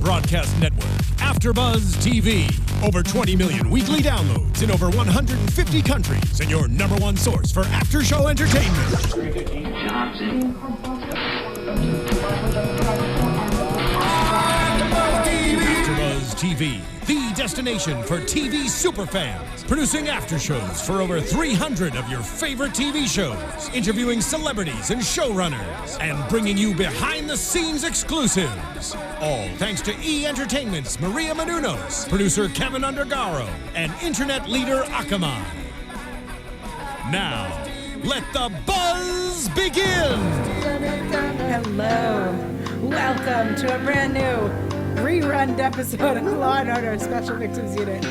broadcast network, AFTERBUZZ TV. Over 20 million weekly downloads in over 150 countries, and your number one source for after-show entertainment. AFTERBUZZ TV, the destination for TV superfans, producing after shows for over 300 of your favorite TV shows, interviewing celebrities and showrunners, and bringing you behind-the-scenes exclusives. All thanks to E! Entertainment's Maria Menounos, producer Kevin Undergaro, and internet leader Akamai. Now, let the buzz begin! Hello. Welcome to a brand new rerun episode of Law & Order Special Victims Unit.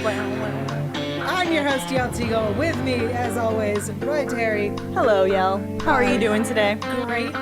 I'm your host, Yael Tygiel. With me, as always, Roya Taheri. Hello, Yael. How are you doing today? Great.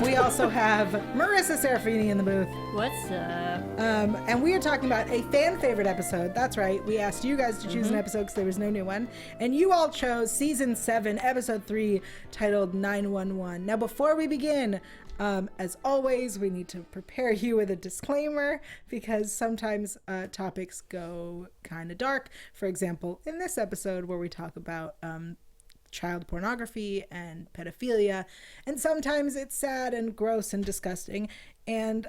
We also have Marissa Serafini in the booth. What's up? And we are talking about a fan favorite episode. That's right. We asked you guys to choose an episode because there was no new one. And you all chose Season 7, Episode 3, titled 911. Now, before we begin, as always, we need to prepare you with a disclaimer because sometimes topics go kind of dark. For example, in this episode where we talk about child pornography and pedophilia, and sometimes it's sad and gross and disgusting, and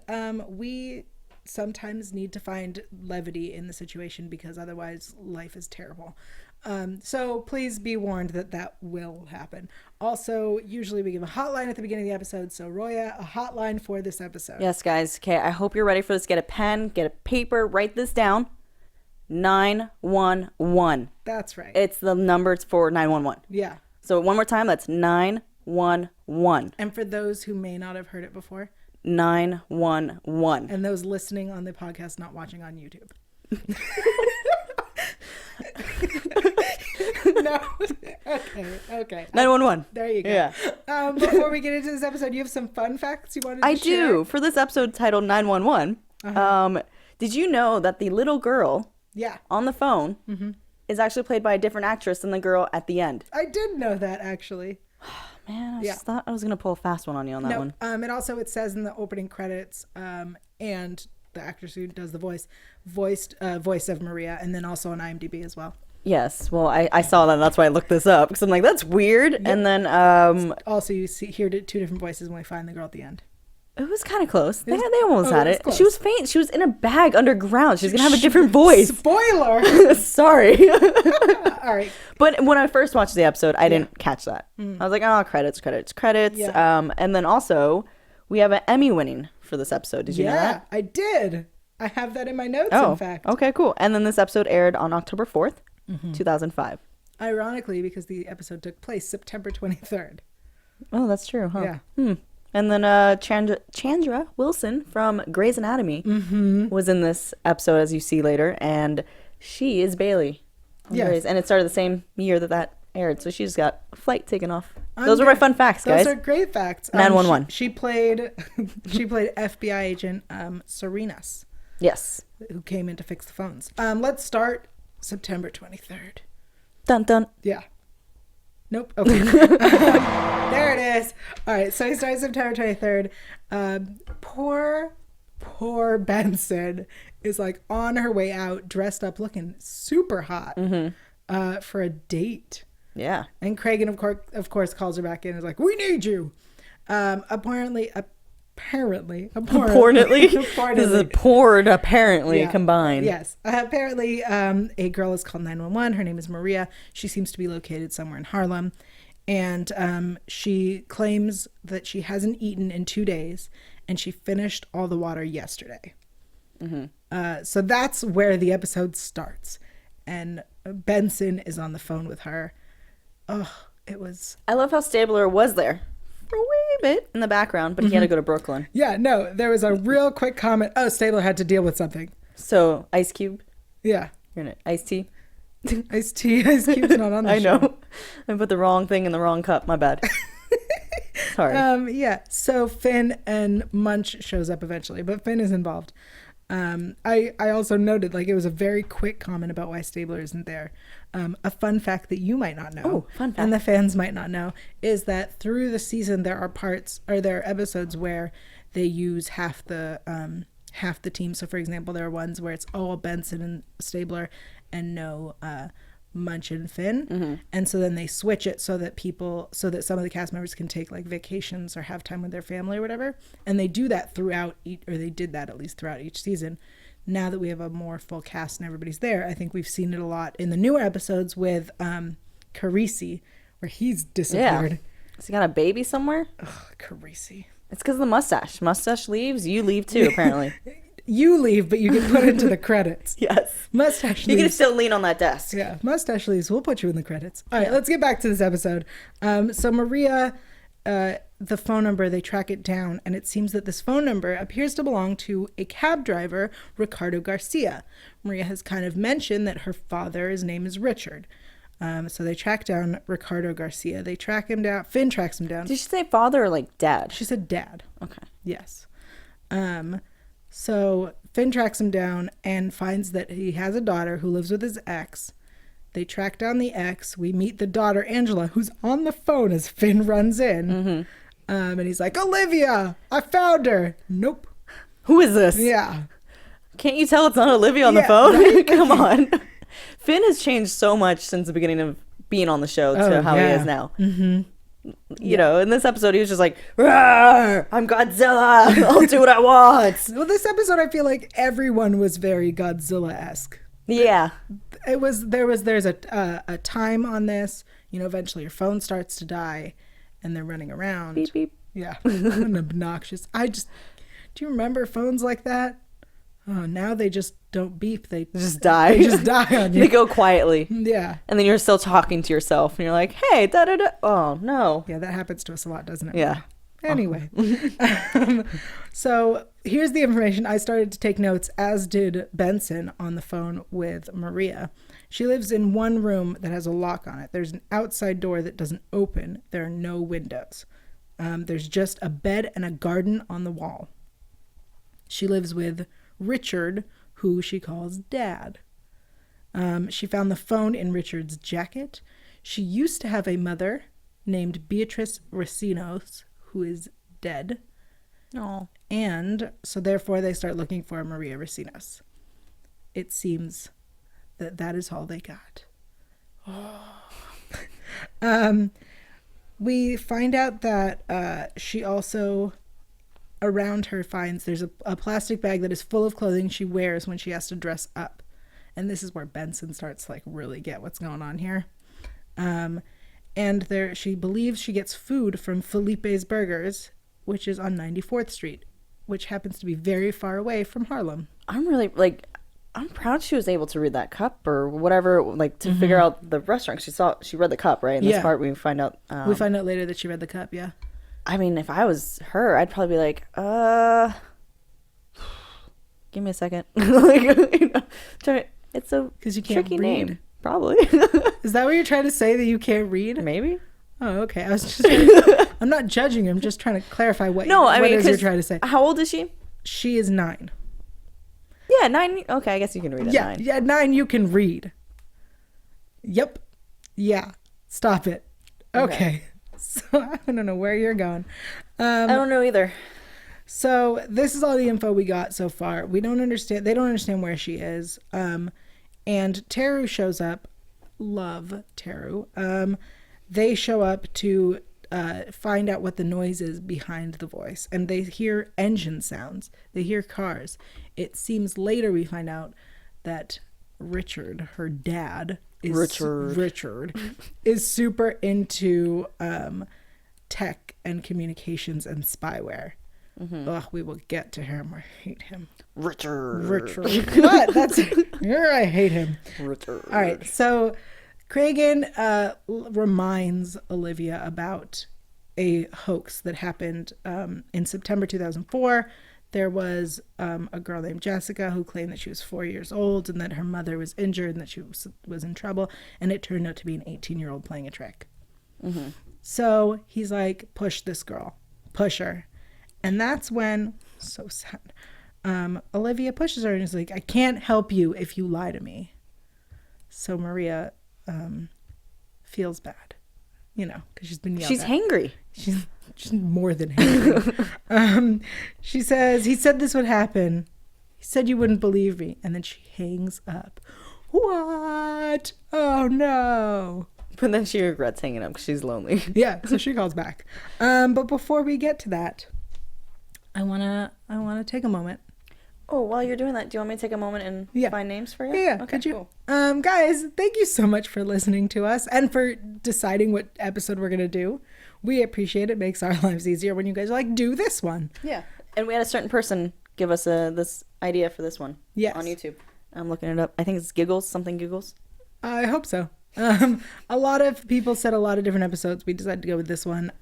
we sometimes need to find levity in the situation because otherwise life is terrible. So please be warned that that will happen. Also, usually we give a hotline at the beginning of the episode. So Roya, a hotline for this episode. Yes, guys. Okay, I hope you're ready for this. Get a pen, get a paper, write this down. 911. That's right. It's the numbers for 911. Yeah. So one more time, that's 911. And for those who may not have heard it before, 911. and those listening on the podcast, not watching on YouTube. No. Okay. 911. There you go. Yeah. Before we get into this episode, you have some fun facts you wanted to share? I do. For this episode titled 911, did you know that the little girl on the phone is actually played by a different actress than the girl at the end? I did know that, actually. Man, I just thought I was going to pull a fast one on you on that one. And also it says in the opening credits, and the actress who does the voiced voice of Maria, and then also on IMDb as well. Yes, well, I saw that. That's why I looked this up because I'm like, that's weird. Yep. And then also you hear two different voices when we find the girl at the end. It was kind of close. They almost had it. Close. She was faint. She was in a bag underground. She's gonna have a different voice. Spoiler. Sorry. All right. But when I first watched the episode, I didn't catch that. I was like, oh, credits. Yeah. And then also we have an Emmy winning for this episode. Did you know that? I did. I have that in my notes. In fact. Okay, cool. And then this episode aired on October 4th. 2005. Ironically, because the episode took place September 23rd. Oh, that's true, huh? Yeah. And then Chandra Wilson from Grey's Anatomy was in this episode, as you see later, and she is Bailey. Yes. And it started the same year that aired, so she just got a flight taken off. Those are my fun facts, guys. Those are great facts. 911. She played FBI agent Serenas. Yes. Who came in to fix the phones. Let's start September 23rd. Dun dun. Yeah. Nope. Okay. There it is. All right. So he starts September 23rd. Poor Benson is like on her way out, dressed up, looking super hot for a date. Yeah. And Craig, of course, calls her back in and is like, "We need you." Apparently. This is poured apparently combined. Yes. Apparently, a girl is called 911. Her name is Maria. She seems to be located somewhere in Harlem. And she claims that she hasn't eaten in 2 days and she finished all the water yesterday. So that's where the episode starts. And Benson is on the phone with her. Oh, it was... I love how Stabler was there for a wee bit in the background, but he had to go to Brooklyn. Yeah, no, there was a real quick comment. Oh, Stabler had to deal with something. So, Ice Cube? Yeah. You're in it. Ice Tea? Ice Cube's not on the show. I know. I put the wrong thing in the wrong cup. My bad. Sorry. Yeah, so Finn and Munch shows up eventually, but Finn is involved. I also noted, like, it was a very quick comment about why Stabler isn't there. A fun fact that you might not know, and the fans might not know, is that through the season there are episodes where they use half the half the team. So for example, there are ones where it's all Benson and Stabler and no Munch and Finn. And so then they switch it so that some of the cast members can take like vacations or have time with their family or whatever. And they do that they did that at least throughout each season. Now that we have a more full cast and everybody's there, I think we've seen it a lot in the newer episodes with Carisi, where he's disappeared. Has he got a baby somewhere? Ugh, Carisi. It's because of the mustache. Mustache leaves, you leave too, apparently. You leave, but you get put into the credits. Yes. Mustache You leaves. can still lean on that desk. Yeah, mustache leaves. We'll put you in the credits. All right, let's get back to this episode. So Maria, the phone number, they track it down, and it seems that this phone number appears to belong to a cab driver, Ricardo Garcia. Maria has kind of mentioned that her father's name is Richard. So they track down Ricardo Garcia. They track him down. Finn tracks him down. Did she say father or like dad? She said dad. Okay. Yes. So Finn tracks him down and finds that he has a daughter who lives with his ex. They track down the ex. We meet the daughter, Angela, who's on the phone as Finn runs in. And he's like, Olivia, I found her. Nope. Who is this? Yeah. Can't you tell it's not Olivia on the phone? Right? Come on. Finn has changed so much since the beginning of being on the show to how he is now. You know, in this episode, he was just like, "Rawr, I'm Godzilla. I'll do what I want." Well, this episode, I feel like everyone was very Godzilla-esque. Yeah. There's a time on this. You know, eventually your phone starts to die and they're running around. Beep, beep. Yeah. And obnoxious. Do you remember phones like that? Oh, now they just don't beep. They just die. They just die on you. They go quietly. Yeah. And then you're still talking to yourself and you're like, hey, da da da. Oh, no. Yeah, that happens to us a lot, doesn't it? Yeah. Anyway. So here's the information. I started to take notes, as did Benson, on the phone with Maria. She lives in one room that has a lock on it. There's an outside door that doesn't open. There are no windows. There's just a bed and a garden on the wall. She lives with Richard, who she calls Dad. She found the phone in Richard's jacket. She used to have a mother named Beatrice Racinos, who is dead. Oh. And so therefore they start looking for Maria Racinos. It seems that is all they got. We find out that she also, around her, finds there's a plastic bag that is full of clothing she wears when she has to dress up. And this is where Benson starts to like really get what's going on here. And there, she believes she gets food from Felipe's Burgers, which is on 94th Street, which happens to be very far away from Harlem. I'm proud she was able to read that cup or whatever, like to figure out the restaurant. She read the cup, right? In this part, we find out. We find out later that she read the cup, yeah. I mean, if I was her, I'd probably be like, give me a second. It's a because you can't tricky read. Name. Probably. Is that what you're trying to say, that you can't read? Maybe. Oh, okay. I was just I'm not judging him, just trying to clarify what it is you're trying to say. How old is she? She is 9. Yeah, 9. Okay, I guess you can read at 9. Yeah, 9 you can read. Yep. Yeah. Stop it. Okay. So I don't know where you're going. I don't know either. So this is all the info we got so far. They don't understand where she is. And Teru shows up. Love Teru. They show up to find out what the noise is behind the voice. And they hear engine sounds. They hear cars. It seems later we find out that Richard, her dad, Richard is super into tech and communications and spyware. Ugh, we will get to him. I hate him. Richard. What? I hate him. Richard. All right. So Cragen reminds Olivia about a hoax that happened in September 2004. There was a girl named Jessica who claimed that she was 4 years old and that her mother was injured and that she was in trouble. And it turned out to be an 18-year-old playing a trick. So he's like, push this girl. Push her. And that's when, so sad, Olivia pushes her and is like, I can't help you if you lie to me. So Maria feels bad, because she's been yelled at. She's hangry. She's more than hangry. She says, he said this would happen. He said you wouldn't believe me. And then she hangs up. What? Oh, no. But then she regrets hanging up because she's lonely. Yeah, so she calls back. But before we get to that, I wanna take a moment. Oh, while you're doing that, do you want me to take a moment and find names for you? Yeah, okay, could you? Cool. Guys, thank you so much for listening to us and for deciding what episode we're gonna do. We appreciate it. It makes our lives easier when you guys are like, do this one. Yeah, and we had a certain person give us this idea for this one. Yes. On YouTube. I'm looking it up. I think it's Giggles. I hope so. A lot of people said a lot of different episodes. We decided to go with this one.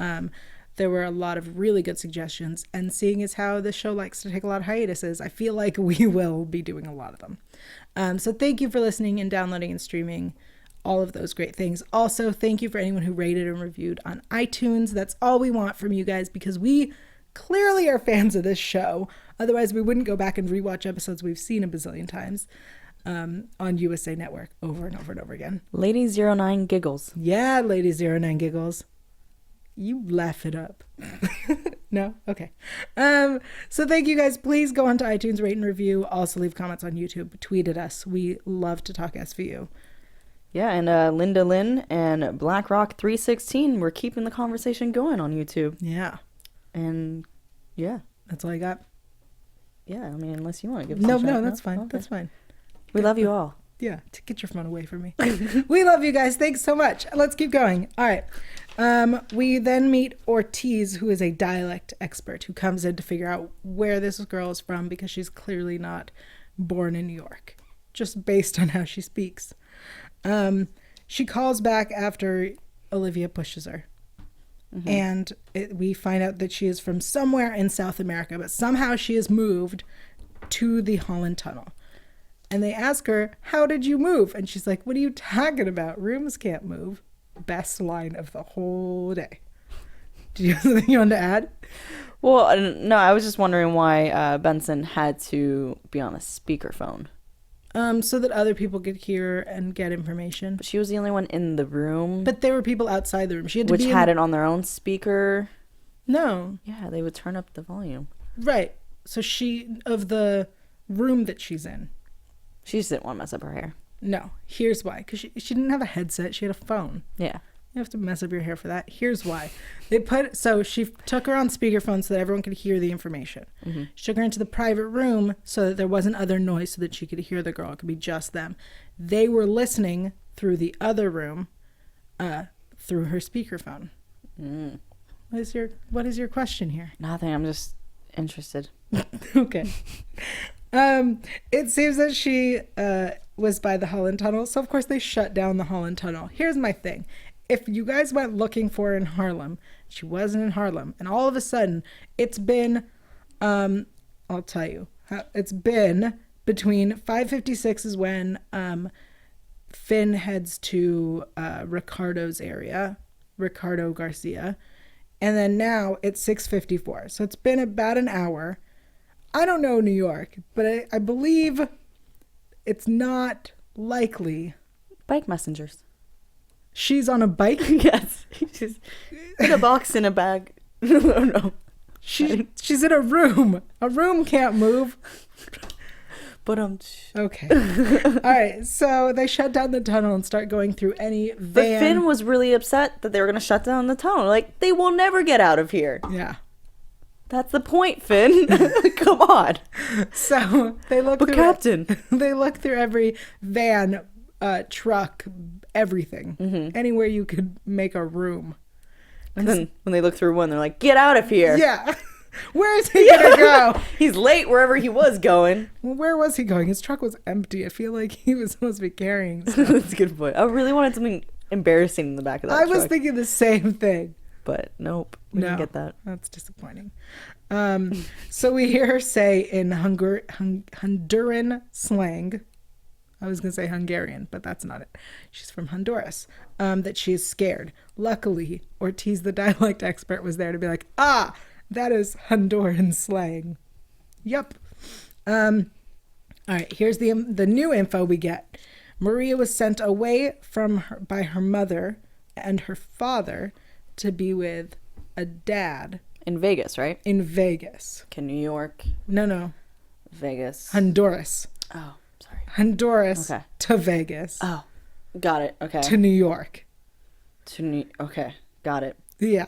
There were a lot of really good suggestions, and seeing as how this show likes to take a lot of hiatuses, I feel like we will be doing a lot of them. So thank you for listening and downloading and streaming, all of those great things. Also, thank you for anyone who rated and reviewed on iTunes. That's all we want from you guys, because we clearly are fans of this show. Otherwise, we wouldn't go back and rewatch episodes we've seen a bazillion times on USA Network over and over and over again. Lady09 Giggles. Yeah, Lady09 Giggles. You laugh it up. No? Okay. So thank you guys. Please go onto iTunes, rate and review. Also leave comments on YouTube. Tweet at us. We love to talk SVU. Yeah, and Linda Lynn and BlackRock316 we're keeping the conversation going on YouTube. Yeah. And yeah. That's all I got. Yeah, I mean, unless you want to give No, that's fine. Okay. That's fine. We love you all. Yeah, to get your phone away from me. We love you guys. Thanks so much. Let's keep going. All right. We then meet Ortiz, who is a dialect expert who comes in to figure out where this girl is from, because she's clearly not born in New York, just based on how she speaks. She calls back after Olivia pushes her. Mm-hmm. And we find out that she is from somewhere in South America, but somehow she has moved to the Holland Tunnel. And they ask her, how did you move? And she's like, what are you talking about? Rooms can't move. Best line of the whole day. Do you have something you want to add? Well, no, I was just wondering why Benson had to be on a speakerphone. So that other people could hear and get information. But she was the only one in the room. But there were people outside the room. She had to which had it on their own speaker. No. Yeah, they would turn up the volume. Right. So of the room that she's in. She just didn't want to mess up her hair. No. Here's why. Because she didn't have a headset. She had a phone. Yeah. You have to mess up your hair for that. Here's why. So she took her on speakerphone so that everyone could hear the information. Mm-hmm. She took her into the private room so that there wasn't other noise, so that she could hear the girl. It could be just them. They were listening through the other room, through her speakerphone. Mm. What is your question here? Nothing. I'm just interested. Okay. It seems that she was by the Holland Tunnel, so of course they shut down the Holland Tunnel. Here's my thing. If you guys went looking for her in Harlem, she wasn't in Harlem, and all of a sudden it's been, I'll tell you, it's been between 5:56 is when Finn heads to Ricardo's area, Ricardo Garcia, and then now it's 6:54. So it's been about an hour. I don't know New York, but I believe it's not likely. Bike messengers. She's on a bike? Yes. She's in a box in a bag. No. She's in a room. A room can't move. But okay. All right. So they shut down the tunnel and start going through any van. But Finn was really upset that they were going to shut down the tunnel. Like, they will never get out of here. Yeah. That's the point, Finn. Come on. So they look through Captain. They look through every van, truck, everything. Mm-hmm. Anywhere you could make a room. And then when they look through one, they're like, get out of here. Yeah. Where is he going to go? He's late wherever he was going. Well, where was he going? His truck was empty. I feel like he was supposed to be carrying stuff. That's a good point. I really wanted something embarrassing in the back of that truck. I was thinking the same thing. But nope, we didn't get that. That's disappointing. So we hear her say in Honduran slang, I was going to say Hungarian, but that's not it. She's from Honduras, that she is scared. Luckily, Ortiz, the dialect expert, was there to be like, that is Honduran slang. Yep. All right, here's the new info we get. Maria was sent away from her by her mother and her father to be with a dad. In Vegas, right? In Vegas. New York. No. Vegas. Honduras. Oh, sorry. Honduras Okay. to Vegas. Oh, got it. Okay. To New York. Okay, got it. Yeah.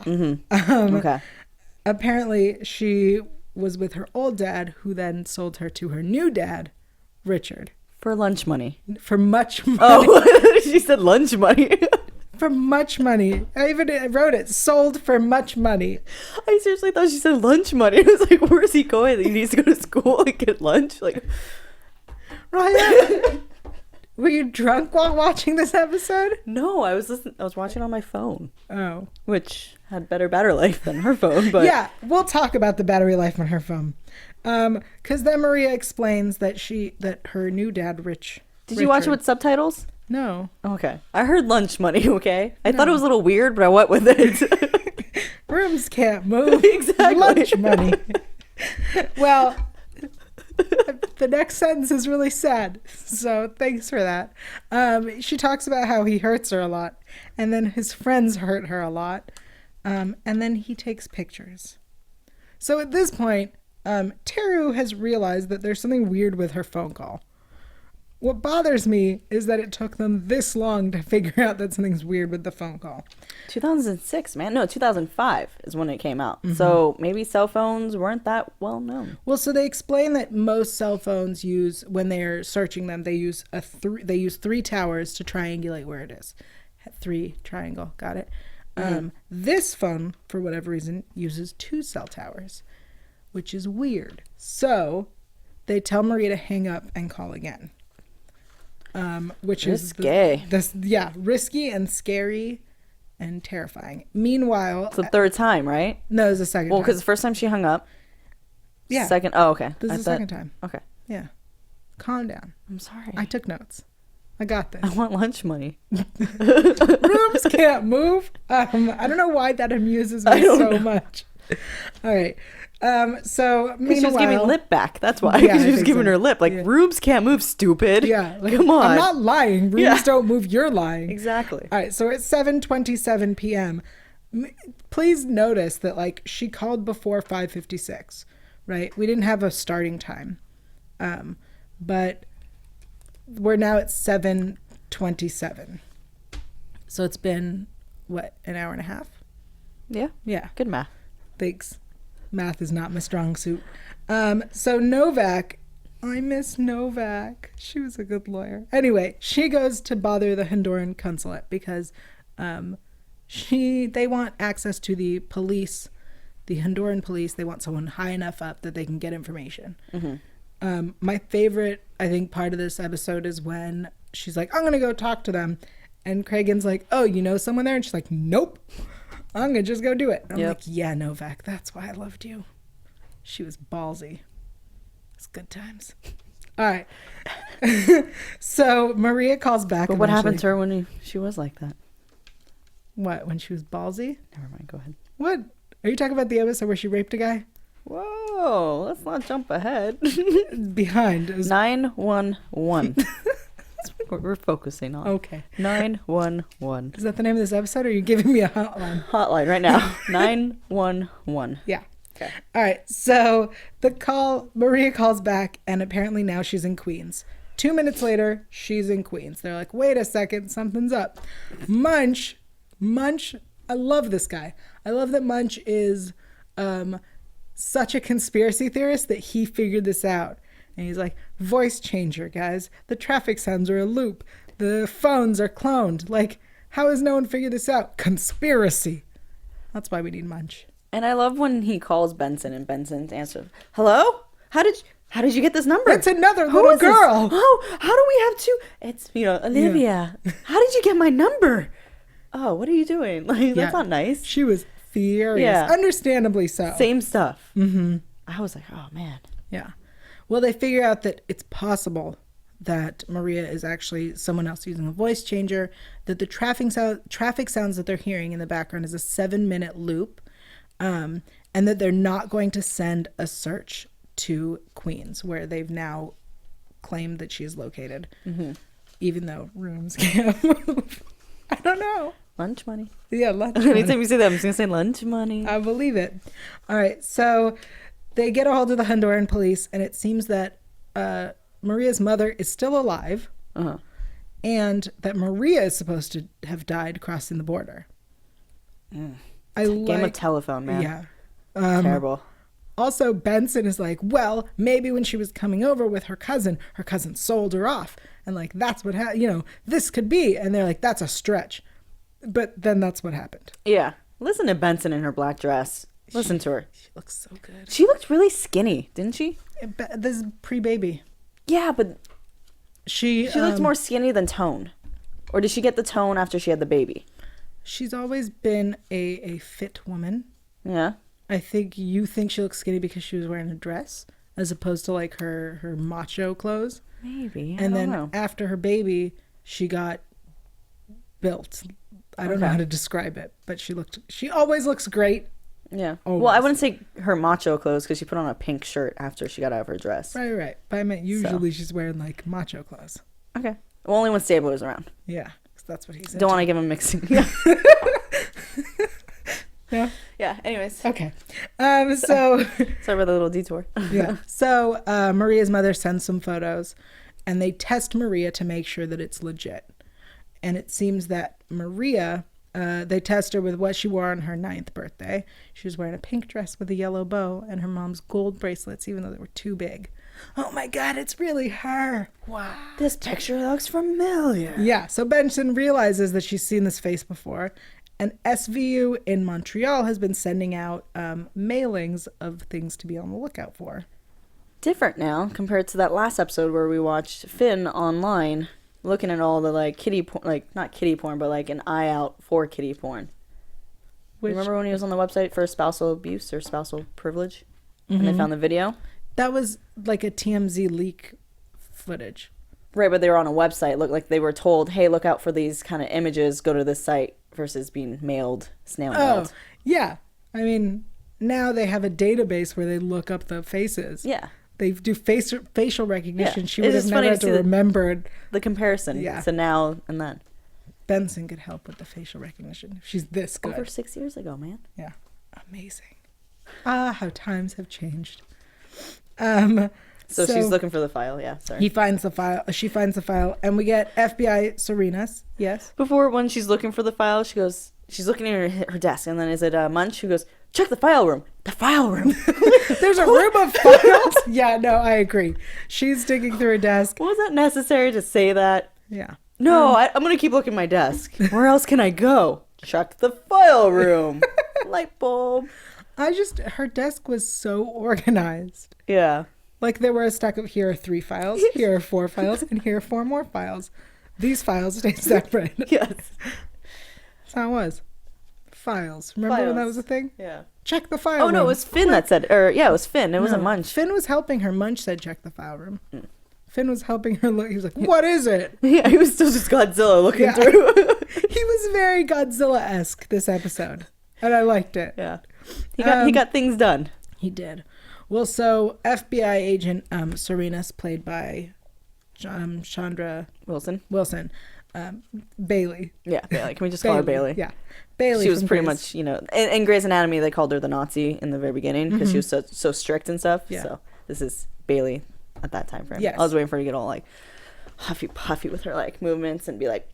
Okay. Apparently, she was with her old dad, who then sold her to her new dad, Richard, For lunch money. for much money. Oh, she said lunch money. For much money. I even wrote it, sold for much money. I seriously thought she said lunch money. I was like, where's he going? He needs to go to school and get lunch? Like, Roya, were you drunk while watching this episode? no, I was watching on my phone, Oh. which had better battery life than her phone. But Yeah, we'll talk about the battery life on her phone. Because then Maria explains that her new dad, Did you watch it with subtitles? No. Okay. I heard lunch money, okay? I thought it was a little weird, but I went with it. Rooms can't move. Exactly. Lunch money. Well, the next sentence is really sad. So thanks for that. She talks about how he hurts her a lot. And then his friends hurt her a lot. And then he takes pictures. So at this point, Teru has realized that there's something weird with her phone call. What bothers me is that it took them this long to figure out that something's weird with the phone call. 2006, man. No, 2005 is when it came out. So maybe cell phones weren't that well known. Well, so they explain that most cell phones use, when they're searching them, they use three towers to triangulate where it is. 3 triangle, got it. This phone, for whatever reason, uses 2 cell towers, which is weird. So they tell Maria to hang up and call again. Which Risky. is risky and scary and terrifying. Meanwhile, It's the third time, right? no, it was the second Well, time. because the first time she hung up. Yeah. Second. Oh, okay. This is the second time. Okay. Yeah. Calm down. I'm sorry. I took notes. I got this. I want lunch money. Rooms can't move. I don't know why that amuses me so much. All right. So meanwhile, She was giving lip back. That's why. Yeah, I She was think giving so. her lip. Like, Yeah. rooms can't move, stupid. Yeah. Like, Come on. I'm not lying. Rooms Yeah. don't move. You're lying. Exactly. All right. So it's 7:27 p.m. Please notice that like she called before 5:56, right? We didn't have a starting time, but we're now at 7:27. So it's been what, an hour and a half? Yeah. Yeah. Good math. Thanks. Math is not my strong suit. So Novak, I miss Novak. She was a good lawyer. Anyway, she goes to bother the Honduran consulate because they want access to the police, the Honduran police. They want someone high enough up that they can get information. My favorite, I think, part of this episode is when she's like, I'm going to go talk to them. And Cragen's like, oh, you know someone there? And she's like, nope. I'm going to just go do it. And I'm like, yeah, Novak, that's why I loved you. She was ballsy. It's good times. All right. So Maria calls back. But what happened to her when she was like that? What, when she was ballsy? Never mind. Go ahead. What? Are you talking about the episode where she raped a guy? Whoa. Let's not jump ahead. Behind. It was... 911. That's what we're focusing on. Okay. 911. Is that the name of this episode, or are you giving me a hotline? Hotline right now. 911. Yeah. Okay. All right. So Maria calls back, and apparently now she's in Queens. 2 minutes later, she's in Queens. They're like, wait a second, something's up. Munch, I love this guy. I love that Munch is such a conspiracy theorist that he figured this out. And he's like, voice changer, guys. The traffic sounds are a loop. The phones are cloned. Like, how has no one figured this out? Conspiracy. That's why we need Munch. And I love when he calls Benson and Benson's answer, hello? How did you get this number? It's another Who little is this? girl. Oh, how do we have two? It's, Olivia. Yeah. How did you get my number? Oh, what are you doing? Like, that's not nice. She was furious. Yeah. Understandably so. Same stuff. Mm-hmm. I was like, oh, man. Yeah. Well, they figure out that it's possible that Maria is actually someone else using a voice changer, that the traffic sounds that they're hearing in the background is a 7-minute loop, and that they're not going to send a search to Queens, where they've now claimed that she is located, even though rooms can't move. I don't know. Lunch money. Yeah, lunch money. Anytime you say that, I'm just going to say lunch money. I believe it. All right. So They get a hold of the Honduran police, and it seems that Maria's mother is still alive, and that Maria is supposed to have died crossing the border. Game of telephone, man. Yeah. Terrible. Also, Benson is like, well, maybe when she was coming over with her cousin sold her off. And like, that's what this could be. And they're like, that's a stretch. But then that's what happened. Yeah. Listen to Benson in her black dress. Listen to her. She looks so good. She looked really skinny, didn't she? This is pre-baby. Yeah, but she looked more skinny than tone. Or did she get the tone after she had the baby? She's always been a fit woman. Yeah. I think you think she looks skinny because she was wearing a dress as opposed to like her macho clothes. Maybe. And then after her baby, she got built. I don't know how to describe it, but she always looks great. Yeah. Always. Well, I wouldn't say her macho clothes because she put on a pink shirt after she got out of her dress. Right. But I meant usually she's wearing like macho clothes. Okay. Well, only when Stable was around. Yeah, because that's what he's. Don't want to give him mixing. Yeah. Yeah. Anyways. Okay. So sorry about the little detour. Yeah. So Maria's mother sends some photos, and they test Maria to make sure that it's legit. And it seems that Maria, they test her with what she wore on her 9th birthday. She was wearing a pink dress with a yellow bow and her mom's gold bracelets, even though they were too big. Oh my God, it's really her. Wow. This picture looks familiar. Yeah. So Benson realizes that she's seen this face before. And SVU in Montreal has been sending out mailings of things to be on the lookout for. Different now compared to that last episode where we watched Finn online looking at all the like kitty porn, like not kitty porn, but like an eye out for kitty porn. Remember when he was on the website for spousal abuse or spousal privilege? And they found the video? That was like a TMZ leak footage. Right, but they were on a website. Looked like they were told, hey, look out for these kind of images, go to this site, versus being snail mailed. Oh, yeah. I mean, now they have a database where they look up the faces. Yeah. They do facial recognition. Yeah. She would have never had to remember the comparison. Yeah. So now and then. Benson could help with the facial recognition if she's this good. Over 6 years ago, man. Yeah. Amazing. How times have changed. So she's looking for the file. Yeah, sorry. He finds the file. She finds the file, and we get FBI Serenas. Yes. Before, when she's looking for the file, she's looking at her desk, and then is it Munch? She goes, check the file room. The file room. There's a room of files? Yeah, no, I agree. She's digging through her desk. Was that necessary to say that? Yeah. No, I'm going to keep looking at my desk. Where else can I go? Check the file room. Light bulb. Her desk was so organized. Yeah. Like there were a stack of, here are 3 files, here are 4 files, and here are 4 more files. These files stay separate. Yes. That's how it was. Files. Remember when that was a thing? Yeah. Check the file room. Oh, no, it was Finn that said, it was Finn. It wasn't Munch. Finn was helping her. Munch said check the file room. Finn was helping her look. He was like, what is it? Yeah, he was still just Godzilla looking through. He was very Godzilla-esque this episode. And I liked it. Yeah. He got things done. He did. Well, so FBI agent Serenas, played by Chandra Wilson. Bailey. Yeah, Bailey. Can we just call her Bailey? Yeah. Bailey. She was pretty much, in Grey's Anatomy, they called her the Nazi in the very beginning because she was so strict and stuff. Yeah. So this is Bailey at that time frame. Yes. I was waiting for her to get all like huffy puffy with her like movements and be like,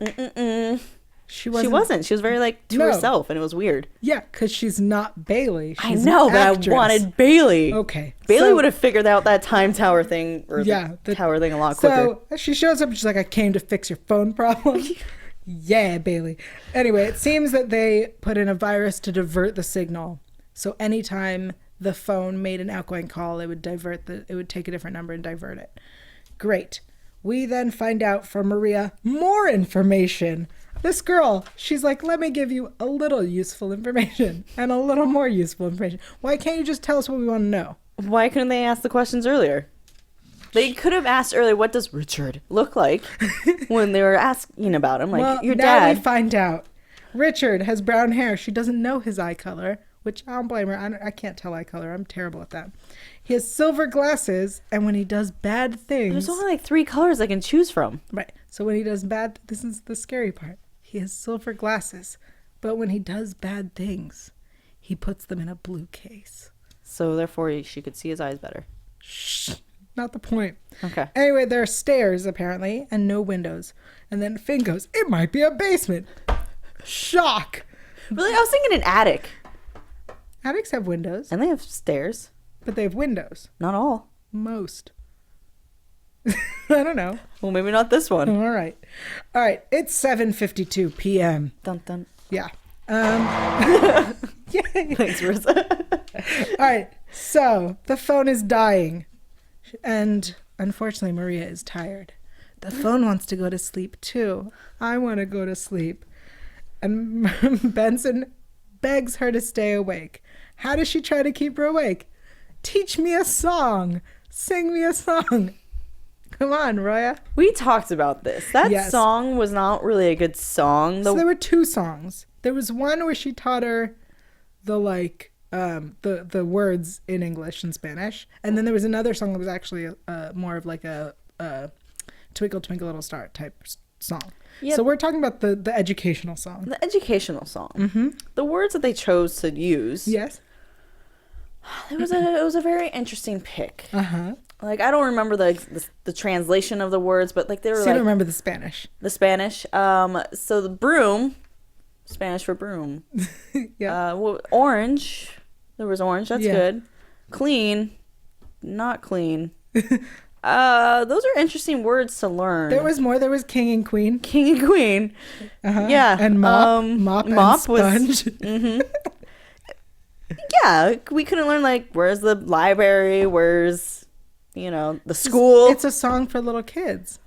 She wasn't. She was very like to herself, and it was weird. Yeah, because she's not Bailey. I know, but I wanted Bailey. Okay. Bailey would have figured out that time tower thing or the tower thing a lot quicker. So she shows up and she's like, I came to fix your phone problem. Yeah, Bailey. Anyway, it seems that they put in a virus to divert the signal. So anytime the phone made an outgoing call, it would take a different number and divert it. Great. We then find out from Maria more information. This girl, she's like, let me give you a little useful information and a little more useful information. Why can't you just tell us what we want to know? Why couldn't they ask the questions earlier? They could have asked earlier, what does Richard look like when they were asking about him? Like, well, your now dad. we find out. Richard has brown hair. She doesn't know his eye color, which I don't blame her. I can't tell eye color. I'm terrible at that. He has silver glasses, and when he does bad things... There's only like 3 colors I can choose from. Right. So when he does bad... This is the scary part. He has silver glasses, but when he does bad things, he puts them in a blue case. So therefore she could see his eyes better. Shh, not the point. Okay. Anyway, there are stairs apparently and no windows. And then Finn goes, it might be a basement. Shock. Really? I was thinking an attic. Attics have windows. And they have stairs. But they have windows. Not all. Most. I don't know. Well, maybe not this one. All right. It's 7:52 p.m. Dun dun. Yeah. Yay. Thanks, Marissa. All right. So the phone is dying. And unfortunately, Maria is tired. The phone wants to go to sleep too. I want to go to sleep. And Benson begs her to stay awake. How does she try to keep her awake? Teach me a song. Sing me a song. Come on, Roya. We talked about this. That song was not really a good song. So there were two songs. There was one where she taught her the the words in English and Spanish, and then there was another song that was actually more of like a Twinkle Twinkle Little Star type song. Yep. So we're talking about the educational song. The educational song. Mm-hmm. The words that they chose to use. Yes. It was a very interesting pick. Uh-huh. Like, I don't remember the translation of the words, but like they were so like... you don't remember the Spanish. The Spanish. So the broom, Spanish for broom. Yeah. Orange. There was orange. That's good. Clean. Not clean. Those are interesting words to learn. There was more. There was king and queen. King and queen. Uh-huh. Yeah. And mop and sponge. Was... Mm-hmm. Yeah. We couldn't learn, like, where's the library? Where's... the school. It's a song for little kids.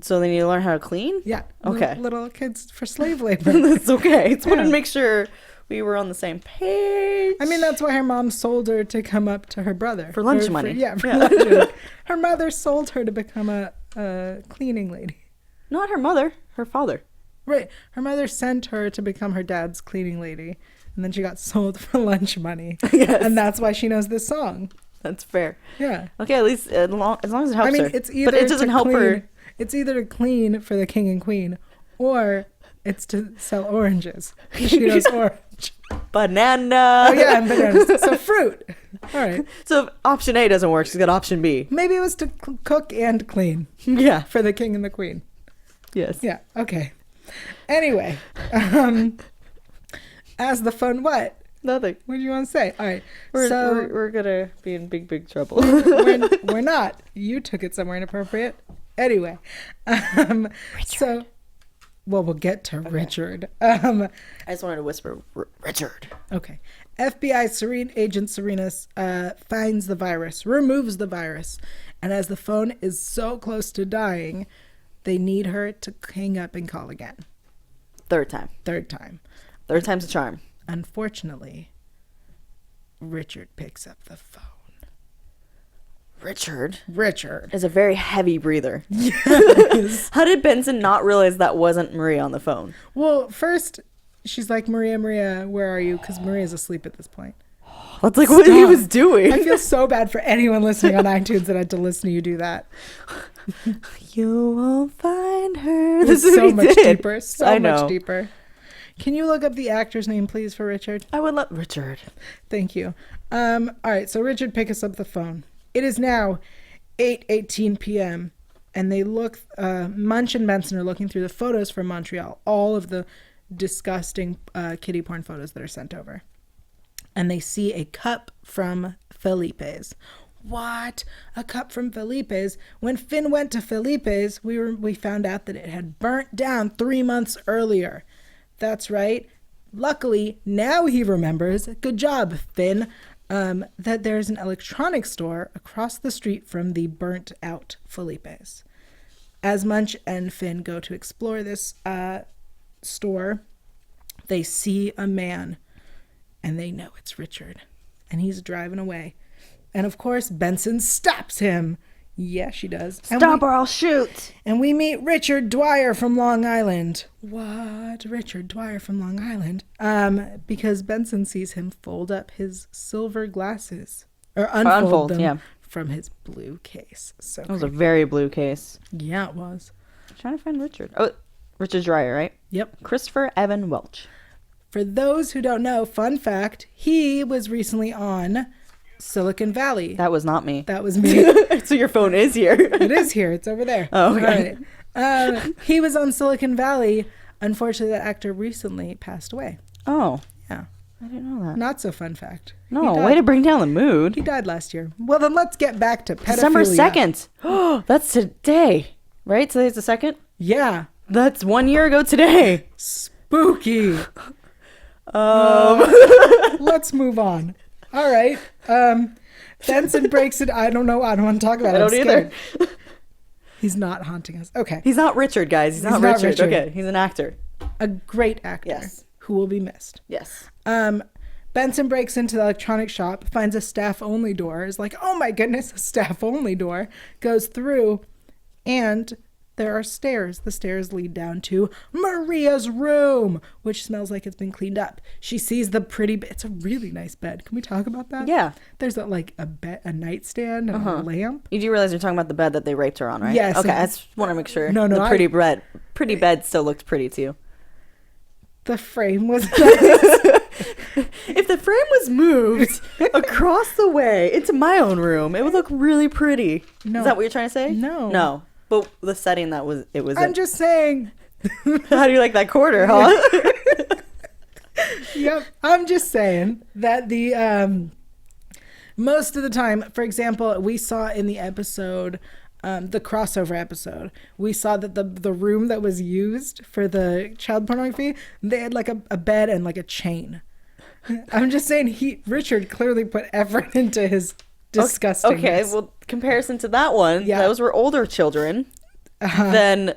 So they need to learn how to clean? Yeah. Okay. Little kids for slave labor. That's okay. Just wanted to make sure we were on the same page. I mean, that's why her mom sold her to come up to her brother. For lunch money. For lunch money. Her mother sold her to become a cleaning lady. Not her mother. Her father. Right. Her mother sent her to become her dad's cleaning lady. And then she got sold for lunch money. Yes. And that's why she knows this song. That's fair. Yeah. Okay, at least as long as it helps her. It's either but it doesn't help her. It's either to clean for the king and queen, or it's to sell oranges. She knows orange. Banana. Oh yeah, and bananas. So fruit. All right. So if option A doesn't work, she's got option B. Maybe it was to cook and clean. Yeah. For the king and the queen. Yes. Yeah. Okay. Anyway, as the phone what? Nothing. What do you want to say? All right. We're gonna be in big trouble. we're not. You took it somewhere inappropriate. Anyway, so we'll get to Richard. I just wanted to whisper Richard. Okay. FBI agent Serenas finds the virus, removes the virus, and as the phone is so close to dying, they need her to hang up and call again. Third time. Third time's a charm. Unfortunately, Richard picks up the phone. Richard is a very heavy breather. Yes. How did Benson not realize that wasn't Maria on the phone? Well, first, she's like, Maria, where are you? Because Maria's asleep at this point. That's like what he was doing. I feel so bad for anyone listening on iTunes that had to listen to you do that. You won't find her. This is so much deeper. So much much deeper. Can you look up the actor's name, please, for Richard? I would love Richard. Thank you. All right, so Richard picks up the phone. It is now 8:18 p.m. and they look. Munch and Benson are looking through the photos from Montreal, all of the disgusting kiddie porn photos that are sent over, and they see a cup from Felipe's. What? A cup from Felipe's? When Finn went to Felipe's, we found out that it had burnt down 3 months earlier. That's right. Luckily, now he remembers. Good job, Finn. That there's an electronics store across the street from the burnt out Felipe's. As Munch and Finn go to explore this store, they see a man and they know it's Richard, and he's driving away. And of course, Benson stops him. Yeah, she does. Stop or I'll shoot. And we meet Richard Dwyer from Long Island. What? Richard Dwyer from Long Island? Because Benson sees him fold up his silver glasses. Or unfold them from his blue case. So it was a very blue case. Yeah, it was. I'm trying to find Richard. Oh, Richard Dwyer, right? Yep. Christopher Evan Welch. For those who don't know, fun fact, he was recently on Silicon Valley. That was not me. That was me. So your phone is here. It is here. It's over there. Oh, okay. All right. He was on Silicon Valley. Unfortunately, that actor recently passed away. Oh. Yeah. I didn't know that. Not so fun fact. No, way to bring down the mood. He died last year. Well, then let's get back to pedophilia. December 2nd. Oh, that's today. Right? Today's the 2nd? Yeah. That's 1 year ago today. Spooky. Let's move on. All right. Benson breaks it. I don't know. I don't want to talk about it. I don't either. He's not haunting us. Okay. He's not Richard, guys. He's not Richard. Okay. He's an actor. A great actor. Yes. Who will be missed. Yes. Benson breaks into the electronic shop, finds a staff-only door, is like, oh my goodness, a staff-only door, goes through, and there are stairs. The stairs lead down to Maria's room, which smells like it's been cleaned up. She sees the pretty bed. It's a really nice bed. Can we talk about that? Yeah. There's a nightstand and a lamp. You do realize you're talking about the bed that they raped her on, right? Yes. Okay, I just want to make sure. No, the pretty bed still looked pretty to you. The frame was nice. If the frame was moved across the way into my own room, it would look really pretty. No. Is that what you're trying to say? No. No. But the setting that it was I'm in. just saying. How do you like that quarter, huh? Yep. I'm just saying that the most of the time, for example, we saw in the episode, the crossover episode, we saw that the room that was used for the child pornography, they had like a bed and like a chain. I'm just saying Richard clearly put effort into his disgusting. Okay, well, comparison to that one, those were older children than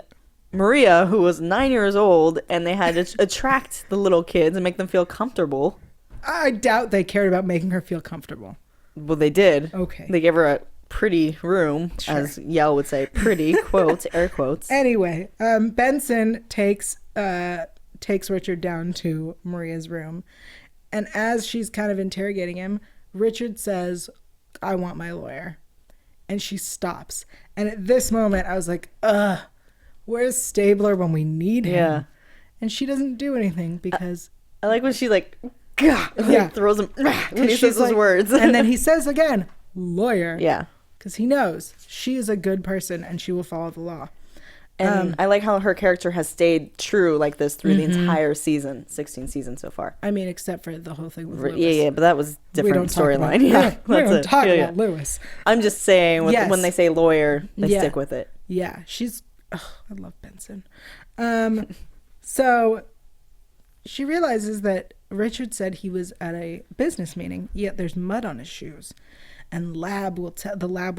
Maria, who was 9 years old, and they had to attract the little kids and make them feel comfortable. I doubt they cared about making her feel comfortable. Well, they did. Okay. They gave her a pretty room, as Yael would say, pretty, quotes, air quotes. Anyway, Benson takes Richard down to Maria's room, and as she's kind of interrogating him, Richard says, I want my lawyer. And she stops. And at this moment, I was like, where's Stabler when we need him? Yeah. And she doesn't do anything because... I like when she throws him when he says those words. And then he says again, lawyer. Yeah. Because he knows she is a good person and she will follow the law. And I like how her character has stayed true like this through the entire season, 16 seasons so far. I mean, except for the whole thing with Lewis. Yeah, but that was different storyline. Yeah, we don't talk about Lewis. I'm just saying, when they say lawyer, they stick with it. Yeah, I love Benson. So she realizes that Richard said he was at a business meeting, yet there's mud on his shoes. And the lab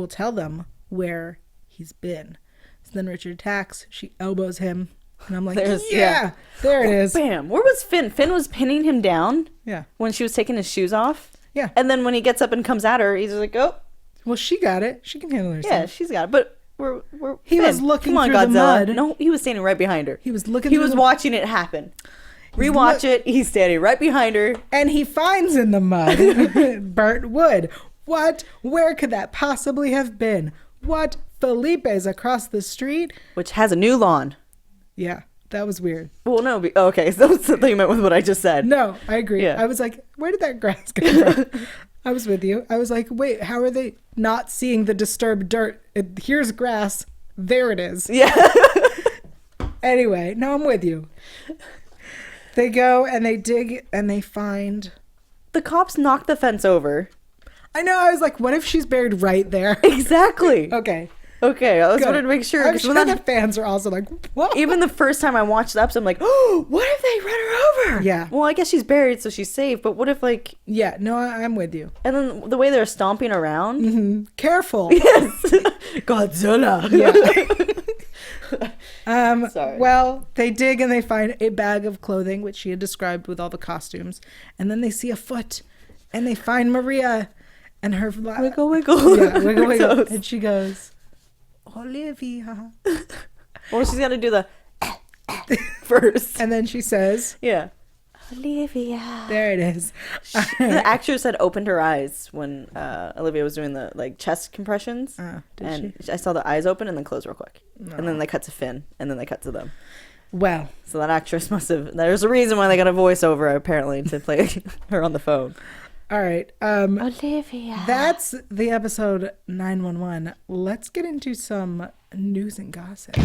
will tell them where he's been. So then Richard attacks. She elbows him. And I'm like, there it is. Bam. Where was Finn? Finn was pinning him down. Yeah. When she was taking his shoes off. Yeah. And then when he gets up and comes at her, he's like, oh. Well, she got it. She can handle herself. Yeah, she's got it. But he was looking through the mud. No, he was standing right behind her. He was looking. He was watching it happen. Rewatch it. He's standing right behind her. And he finds in the mud burnt wood. What? Where could that possibly have been? What? Felipe's across the street, which has a new lawn. Yeah, that was weird. Well, no. Okay, so that's what you meant with what I just said. No, I agree. Yeah. I was like, where did that grass come from? I was with you. I was like, wait, how are they not seeing the disturbed dirt? Here's grass. There it is. Yeah. Anyway, no, I'm with you. They go and they dig and they find... The cops knock the fence over. I know. I was like, what if she's buried right there? Exactly. Okay, I just wanted to make sure. I'm sure the fans are also like, what? Even the first time I watched the episode, I'm like, oh, what if they run her over? Yeah. Well, I guess she's buried, so she's safe. But what if, like... Yeah, no, I'm with you. And then the way they're stomping around. Mm-hmm. Careful. Yes. Godzilla. Yeah. Sorry. Well, they dig and they find a bag of clothing, which she had described with all the costumes. And then they see a foot. And they find Maria and her... Wiggle, wiggle. Yeah, wiggle, wiggle. And she goes... Olivia. Well, she's got to do the first. And then she says, yeah, Olivia. There it is. The actress had opened her eyes when Olivia was doing the chest compressions. I saw the eyes open and then close real quick. No. And then they cut to Finn and then they cut to them. Well, So that actress must have. There's a reason why they got a voiceover apparently to play her on the phone. all right. Olivia. That's the episode 911. Let's get into some news and gossip.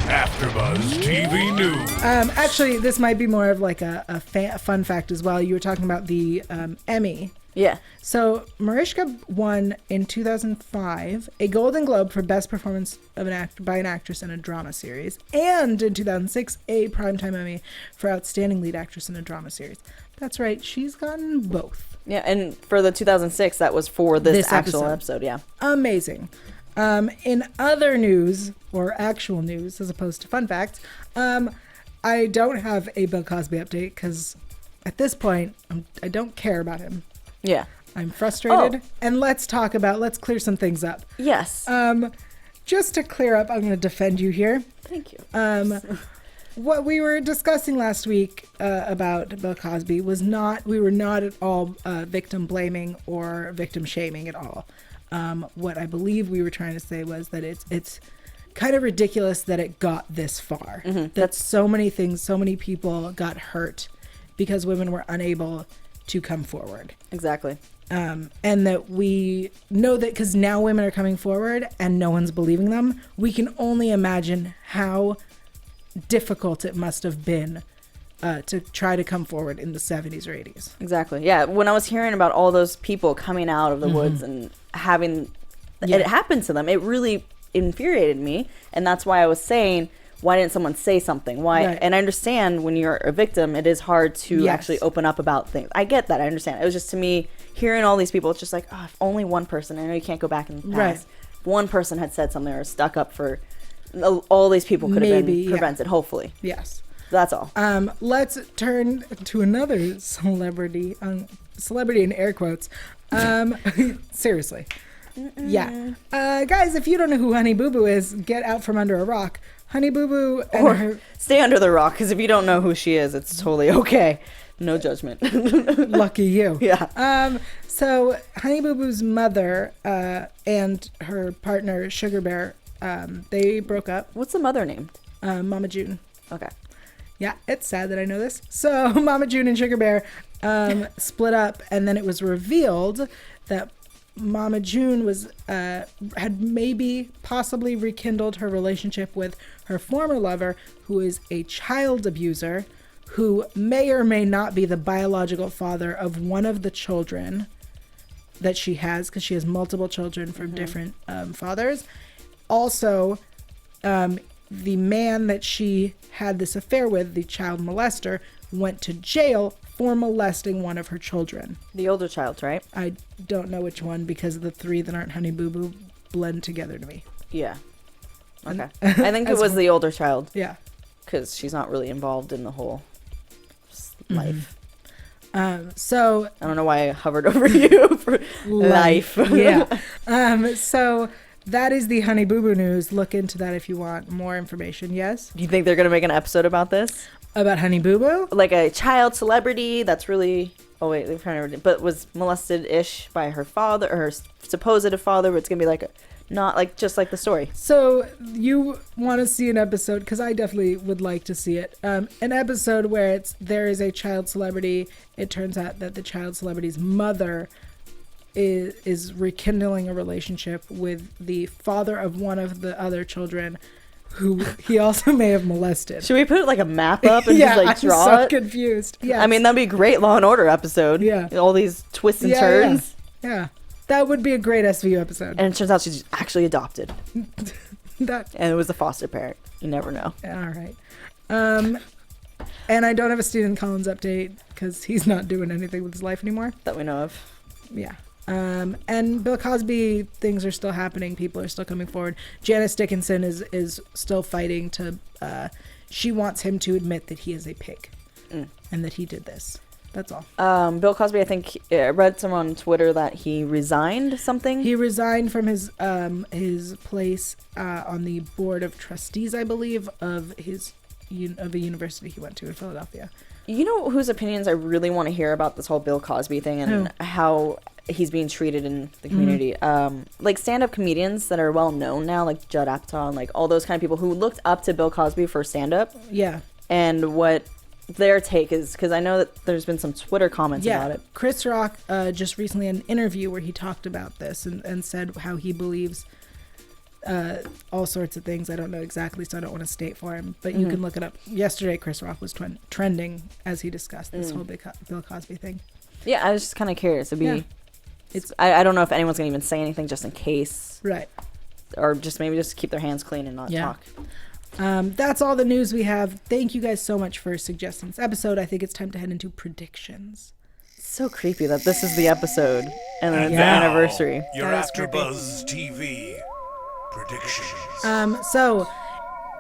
AFTERBUZZ TV News. Actually, this might be more of like a fun fact as well. You were talking about the Emmy. Yeah. So Mariska won in 2005 a Golden Globe for Best Performance of by an Actress in a Drama Series, and in 2006 a Primetime Emmy for Outstanding Lead Actress in a Drama Series. That's right, she's gotten both. Yeah, and for the 2006, that was for this actual episode. Yeah. Amazing. In other news, or actual news as opposed to fun facts, I don't have a Bill Cosby update because at this point I don't care about him. Yeah. I'm frustrated. And let's clear some things up. Yes. Just to clear up, I'm going to defend you here. Thank you. What we were discussing last week about Bill Cosby was we were not at all victim blaming or victim shaming at all. What I believe we were trying to say was that it's kind of ridiculous that it got this far. Mm-hmm. That so many people got hurt because women were unable to come forward. Exactly. And that we know that because now women are coming forward and no one's believing them, we can only imagine how difficult it must have been to try to come forward in the 70s or 80s. Exactly. Yeah. When I was hearing about all those people coming out of the woods and having it happen to them, it really infuriated me. And that's why I was saying, why didn't someone say something? Why? Right. And I understand when you're a victim, it is hard to actually open up about things. I get that. I understand. It was just, to me, hearing all these people, it's just like, oh, if only one person, I know you can't go back in the past. Right. If one person had said something or stuck up for all these people could have been prevented, hopefully. Yes. That's all. Let's turn to another celebrity in air quotes. Seriously. Yeah. Guys, if you don't know who Honey Boo Boo is, get out from under a rock. Honey Boo Boo or stay under the rock, because if you don't know who she is, it's totally okay. No judgment. Lucky you. Yeah. So Honey Boo Boo's mother and her partner Sugar Bear, they broke up. What's the mother named? Mama June. Okay. Yeah, it's sad that I know this. So Mama June and Sugar Bear split up, and then it was revealed that Mama June was had maybe possibly rekindled her relationship with her former lover, who is a child abuser, who may or may not be the biological father of one of the children that she has, because she has multiple children from different fathers. Also, the man that she had this affair with, the child molester, went to jail for molesting one of her children. The older child, right? I don't know which one, because the three that aren't Honey Boo Boo blend together to me. Yeah. Okay. I think it was the older child. Yeah. Because she's not really involved in the whole life. So I don't know why I hovered over you for life. Yeah. So that is the Honey Boo Boo news. Look into that if you want more information. Yes. Do you think they're gonna make an episode about this? About Honey Boo Boo? Like a child celebrity that's really but was molested-ish by her father, or her supposed father, but it's gonna be like not like just like the story. So you want to see an episode, because I definitely would like to see it. An episode where there is a child celebrity. It turns out that the child celebrity's mother is rekindling a relationship with the father of one of the other children, who he also may have molested. Should we put like a map up and just like draw it? I'm so confused. Yeah, I mean, that'd be a great Law and Order episode. Yeah, all these twists and turns. Yeah. That would be a great SVU episode. And it turns out she's actually adopted. And it was a foster parent. You never know. All right. And I don't have a Stephen Collins update, because he's not doing anything with his life anymore that we know of. Yeah. And Bill Cosby, things are still happening. People are still coming forward. Janice Dickinson is still fighting to, she wants him to admit that he is a pig and that he did this. That's all. Bill Cosby, I think, I read somewhere on Twitter that he resigned something. He resigned from his place on the board of trustees, I believe, of a university he went to in Philadelphia. You know whose opinions I really want to hear about this whole Bill Cosby thing, and how he's being treated in the community. Like stand-up comedians that are well known now, like Judd Apatow and like all those kind of people who looked up to Bill Cosby for stand-up. Yeah. And what their take is, because I know that there's been some Twitter comments about it. Chris Rock just recently had an interview where he talked about this and said how he believes all sorts of things. I don't know exactly, so I don't want to state for him, but you can look it up. Yesterday, Chris Rock was trending as he discussed this whole Bill Cosby thing. Yeah, I was just kind of curious. I don't know if anyone's gonna even say anything just in case, right? Or just maybe just keep their hands clean and not talk. That's all the news we have. Thank you guys so much for suggesting this episode. I think it's time to head into predictions. It's so creepy that this is the episode and then it's the anniversary. Your AfterBuzz TV predictions. So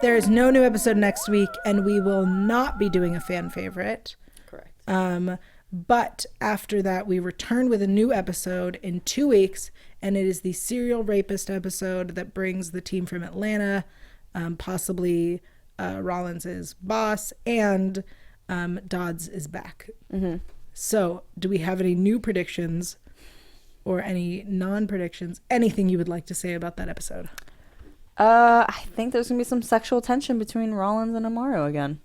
there is no new episode next week, and we will not be doing a fan favorite. Correct. But after that, we return with a new episode in 2 weeks, and it is the serial rapist episode that brings the team from Atlanta, possibly Rollins' boss, and Dodds is back. So do we have any new predictions or any non-predictions? Anything you would like to say about that episode? I think there's going to be some sexual tension between Rollins and Amaro again.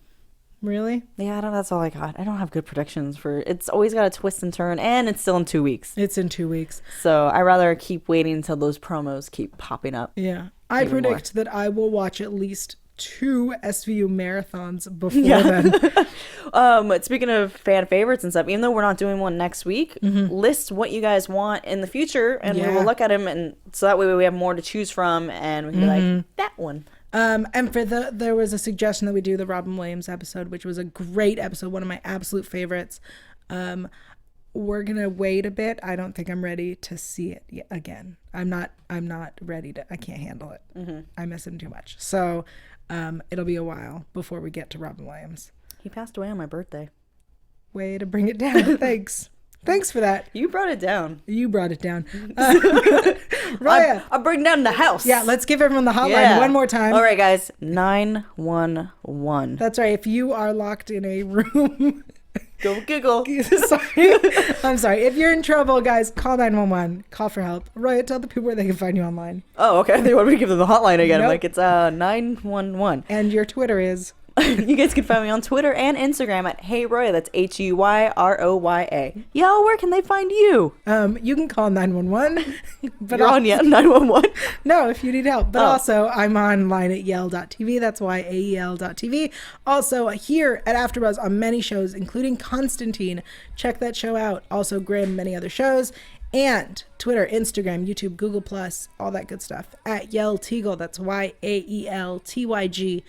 Really? Yeah, that's all I got. I don't have good predictions for it's always got a twist and turn, and it's still in 2 weeks. It's in 2 weeks. So I rather keep waiting until those promos keep popping up. Yeah. I predict that I will watch at least 2 SVU marathons before then. Speaking of fan favorites and stuff, even though we're not doing one next week, list what you guys want in the future, and we will look at them, and so that way we have more to choose from, and we can be like, that one. And for there was a suggestion that we do the Robin Williams episode, which was a great episode, one of my absolute favorites. We're gonna wait a bit. I don't think I'm ready to see it again. I'm not ready to. I can't handle it. I miss him too much. So it'll be a while before we get to Robin Williams. He passed away on my birthday. Way to bring it down. Thanks for that. You brought it down. Roya. I'll bring down the house. Yeah, let's give everyone the hotline one more time. All right, guys. 911. That's right. If you are locked in a room... Go giggle. I'm sorry. If you're in trouble, guys, call 911. Call for help. Roya, tell the people where they can find you online. Oh, okay. They want me to give them the hotline again. Nope. I'm like, it's 911. And your Twitter is... You guys can find me on Twitter and Instagram at Hey Roya. That's HEYROYA. Yael, where can they find you? You can call 911. But you're on 911? No, if you need help. But also, I'm online at Yael.tv. That's YAEL.tv. Also, here at AfterBuzz on many shows, including Constantine. Check that show out. Also, Grimm, many other shows. And Twitter, Instagram, YouTube, Google+, all that good stuff. At Yael Tygiel. That's YAELTYGIEL.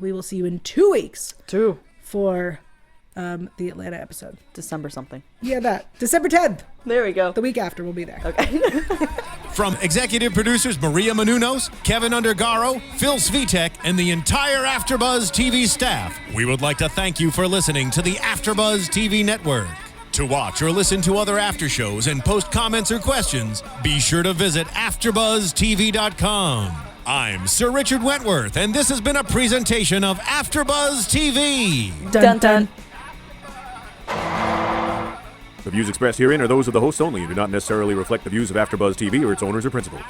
We will see you in 2 weeks. 2. For the Atlanta episode. December something. Yeah, that. December 10th. There we go. The week after, we'll be there. Okay. From executive producers Maria Menounos, Kevin Undergaro, Phil Svitek, and the entire AfterBuzz TV staff, we would like to thank you for listening to the AfterBuzz TV network. To watch or listen to other after shows and post comments or questions, be sure to visit AfterBuzzTV.com. I'm Sir Richard Wentworth, and this has been a presentation of AfterBuzz TV. Dun dun. The views expressed herein are those of the hosts only and do not necessarily reflect the views of AfterBuzz TV or its owners or principals.